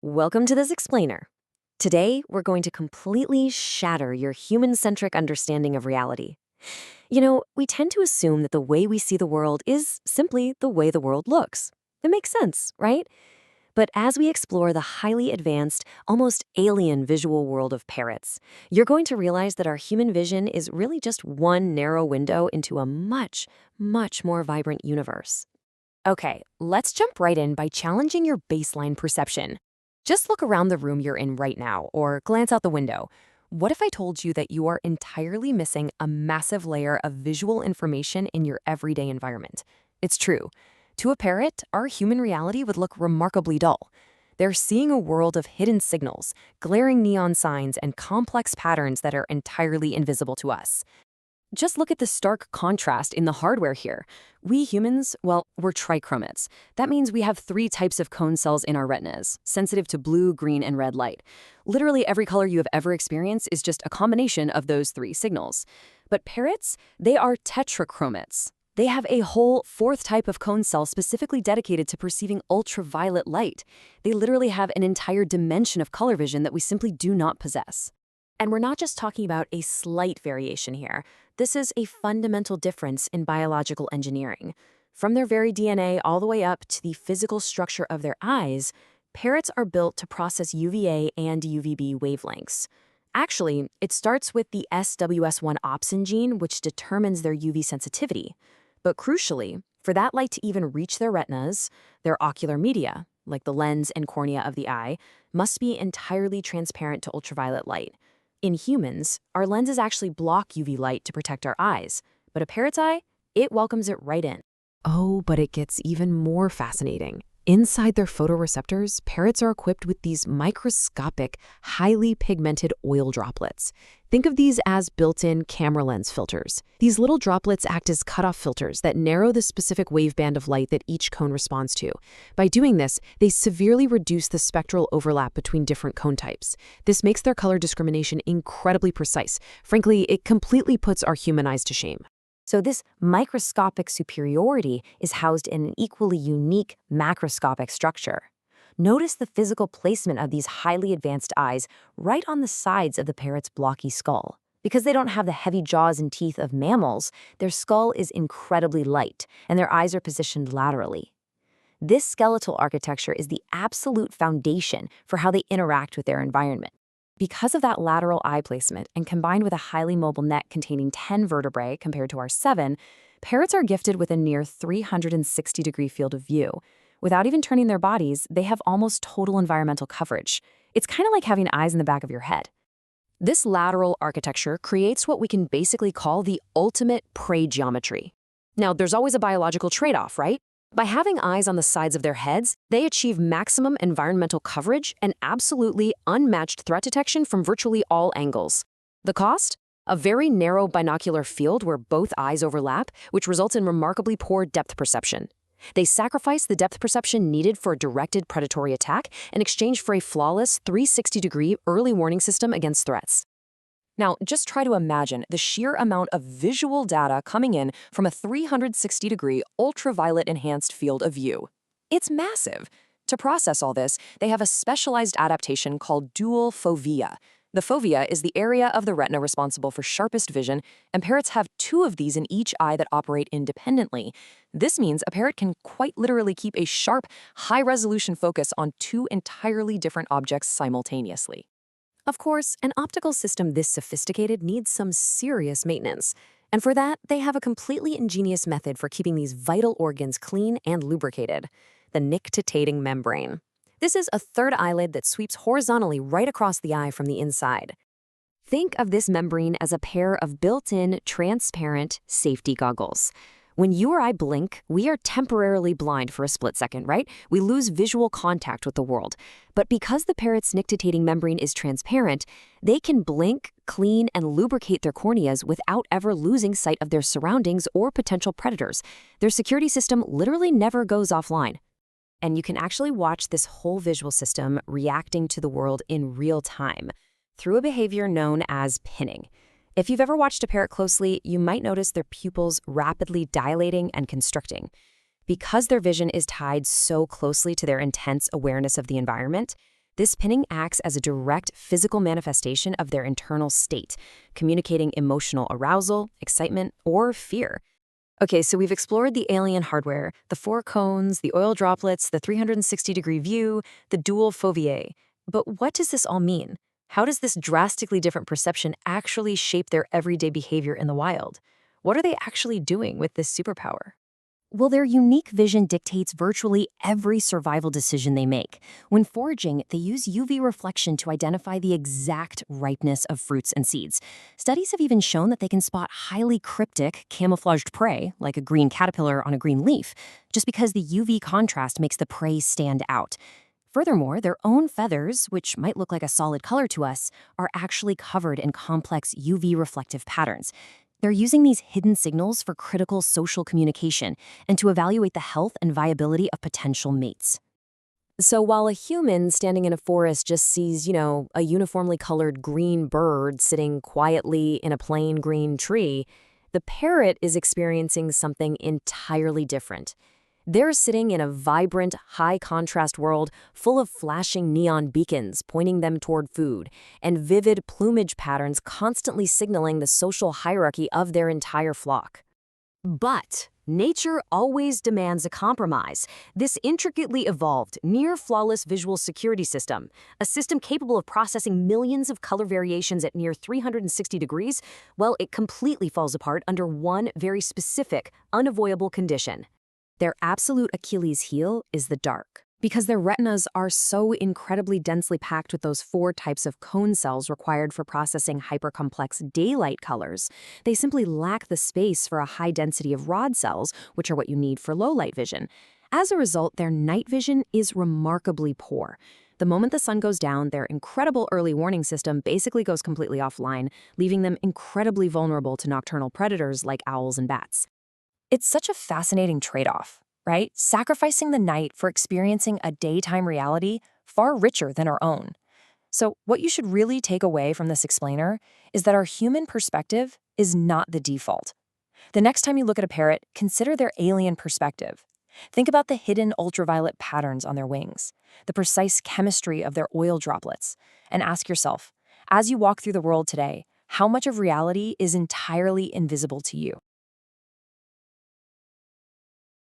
Welcome to this explainer. Today, we're going to completely shatter your human-centric understanding of reality. We tend to assume that the way we see the world is simply the way the world looks. It makes sense, right? But as we explore the highly advanced, almost alien visual world of parrots, you're going to realize that our human vision is really just one narrow window into a much, much more vibrant universe. Okay, let's jump right in by challenging your baseline perception. Just look around the room you're in right now, or glance out the window. What if I told you that you are entirely missing a massive layer of visual information in your everyday environment? It's true. To a parrot, our human reality would look remarkably dull. They're seeing a world of hidden signals, glaring neon signs, and complex patterns that are entirely invisible to us. Just look at the stark contrast in the hardware here. We humans, well, we're trichromates. That means we have 3 types of cone cells in our retinas, sensitive to blue, green, and red light. Literally every color you have ever experienced is just a combination of those 3 signals. But parrots, they are tetrachromates. They have a whole 4th type of cone cell specifically dedicated to perceiving ultraviolet light. They literally have an entire dimension of color vision that we simply do not possess. And we're not just talking about a slight variation here. This is a fundamental difference in biological engineering. From their very DNA all the way up to the physical structure of their eyes, parrots are built to process UVA and UVB wavelengths. Actually, it starts with the SWS1 opsin gene, which determines their UV sensitivity. But crucially, for that light to even reach their retinas, their ocular media, like the lens and cornea of the eye, must be entirely transparent to ultraviolet light. In humans, our lenses actually block UV light to protect our eyes, but a parrot's eye, it welcomes it right in. Oh, but it gets even more fascinating. Inside their photoreceptors, parrots are equipped with these microscopic, highly pigmented oil droplets. Think of these as built-in camera lens filters. These little droplets act as cutoff filters that narrow the specific waveband of light that each cone responds to. By doing this, they severely reduce the spectral overlap between different cone types. This makes their color discrimination incredibly precise. Frankly, it completely puts our human eyes to shame. So this microscopic superiority is housed in an equally unique macroscopic structure. Notice the physical placement of these highly advanced eyes right on the sides of the parrot's blocky skull. Because they don't have the heavy jaws and teeth of mammals, their skull is incredibly light, and their eyes are positioned laterally. This skeletal architecture is the absolute foundation for how they interact with their environment. Because of that lateral eye placement, and combined with a highly mobile neck containing 10 vertebrae compared to our 7, parrots are gifted with a near 360-degree field of view. Without even turning their bodies, they have almost total environmental coverage. It's kind of like having eyes in the back of your head. This lateral architecture creates what we can basically call the ultimate prey geometry. Now, there's always a biological trade-off, right? By having eyes on the sides of their heads, they achieve maximum environmental coverage and absolutely unmatched threat detection from virtually all angles. The cost? A very narrow binocular field where both eyes overlap, which results in remarkably poor depth perception. They sacrifice the depth perception needed for a directed predatory attack in exchange for a flawless 360-degree early warning system against threats. Now, just try to imagine the sheer amount of visual data coming in from a 360-degree ultraviolet-enhanced field of view. It's massive. To process all this, they have a specialized adaptation called dual foveae. The fovea is the area of the retina responsible for sharpest vision, and parrots have 2 of these in each eye that operate independently. This means a parrot can quite literally keep a sharp, high-resolution focus on 2 entirely different objects simultaneously. Of course, an optical system this sophisticated needs some serious maintenance. And for that, they have a completely ingenious method for keeping these vital organs clean and lubricated: the nictitating membrane. This is a 3rd eyelid that sweeps horizontally right across the eye from the inside. Think of this membrane as a pair of built-in, transparent safety goggles. When you or I blink, we are temporarily blind for a split second, right? We lose visual contact with the world. But because the parrot's nictitating membrane is transparent, they can blink, clean, and lubricate their corneas without ever losing sight of their surroundings or potential predators. Their security system literally never goes offline. And you can actually watch this whole visual system reacting to the world in real time through a behavior known as pinning. If you've ever watched a parrot closely, you might notice their pupils rapidly dilating and constricting. Because their vision is tied so closely to their intense awareness of the environment, This pinning acts as a direct physical manifestation of their internal state, communicating emotional arousal, excitement, or fear. Okay, so we've explored the alien hardware, the four cones, the oil droplets, the 360-degree view, the dual foveae. But what does this all mean? How does this drastically different perception actually shape their everyday behavior in the wild? What are they actually doing with this superpower? Well, their unique vision dictates virtually every survival decision they make. When foraging, they use UV reflection to identify the exact ripeness of fruits and seeds. Studies have even shown that they can spot highly cryptic, camouflaged prey, like a green caterpillar on a green leaf, just because the UV contrast makes the prey stand out. Furthermore, their own feathers, which might look like a solid color to us, are actually covered in complex UV reflective patterns. They're using these hidden signals for critical social communication and to evaluate the health and viability of potential mates. So while a human standing in a forest just sees, a uniformly colored green bird sitting quietly in a plain green tree, the parrot is experiencing something entirely different. They're sitting in a vibrant, high-contrast world full of flashing neon beacons pointing them toward food, and vivid plumage patterns constantly signaling the social hierarchy of their entire flock. But nature always demands a compromise. This intricately evolved, near-flawless visual security system, a system capable of processing millions of color variations at near 360 degrees, well, it completely falls apart under one very specific, unavoidable condition. Their absolute Achilles heel is the dark. Because their retinas are so incredibly densely packed with those four types of cone cells required for processing hypercomplex daylight colors, they simply lack the space for a high density of rod cells, which are what you need for low-light vision. As a result, their night vision is remarkably poor. The moment the sun goes down, their incredible early warning system basically goes completely offline, leaving them incredibly vulnerable to nocturnal predators like owls and bats. It's such a fascinating trade-off, right? Sacrificing the night for experiencing a daytime reality far richer than our own. So what you should really take away from this explainer is that our human perspective is not the default. The next time you look at a parrot, consider their alien perspective. Think about the hidden ultraviolet patterns on their wings, the precise chemistry of their oil droplets, and ask yourself, as you walk through the world today, how much of reality is entirely invisible to you?